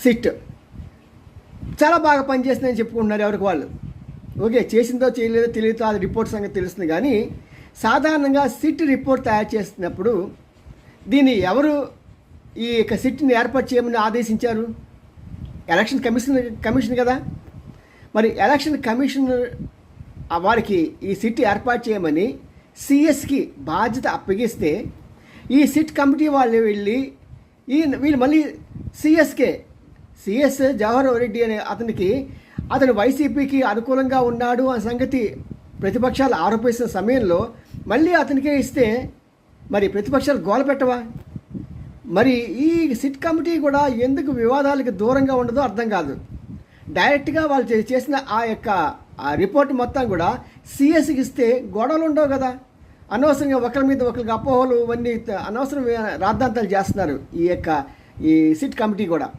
SIT చాలా బాగా పనిచేస్తుందని చెప్పుకుంటున్నారు ఎవరికి వాళ్ళు. ఓకే, చేసిందో చేయలేదో తెలియదో అది రిపోర్ట్ సంగతి తెలుస్తుంది. కానీ సాధారణంగా సిట్ రిపోర్ట్ తయారు చేస్తున్నప్పుడు దీన్ని ఎవరు ఈ యొక్క సిట్ని ఏర్పాటు చేయమని ఆదేశించారు? ఎలక్షన్ కమిషన్ కదా. మరి ఎలక్షన్ కమిషన్ వారికి ఈ సిట్ ఏర్పాటు చేయమని సిఎస్కి బాధ్యత అప్పగిస్తే ఈ సిట్ కమిటీ వాళ్ళు వెళ్ళి వీళ్ళు మళ్ళీ సిఎస్ జవహర్ రెడ్డి అనే అతను వైసీపీకి అనుకూలంగా ఉన్నాడు అనే సంగతి ప్రతిపక్షాలు ఆరోపిస్తున్న సమయంలో మళ్ళీ అతనికే ఇస్తే మరి ప్రతిపక్షాలు గోల పెట్టవా? మరి ఈ సిట్ కమిటీ కూడా ఎందుకు వివాదాలకు దూరంగా ఉండదో అర్థం కాదు. డైరెక్ట్గా వాళ్ళు చేసిన ఆ రిపోర్ట్ మొత్తం కూడా సిఎస్కి ఇస్తే గొడవలు ఉండవు కదా. అనవసరంగా ఒకరి మీద ఒకరికి అపోహలు ఇవన్నీ అనవసరం రాద్ధాంతాలు చేస్తున్నారు ఈ సిట్ కమిటీ కూడా.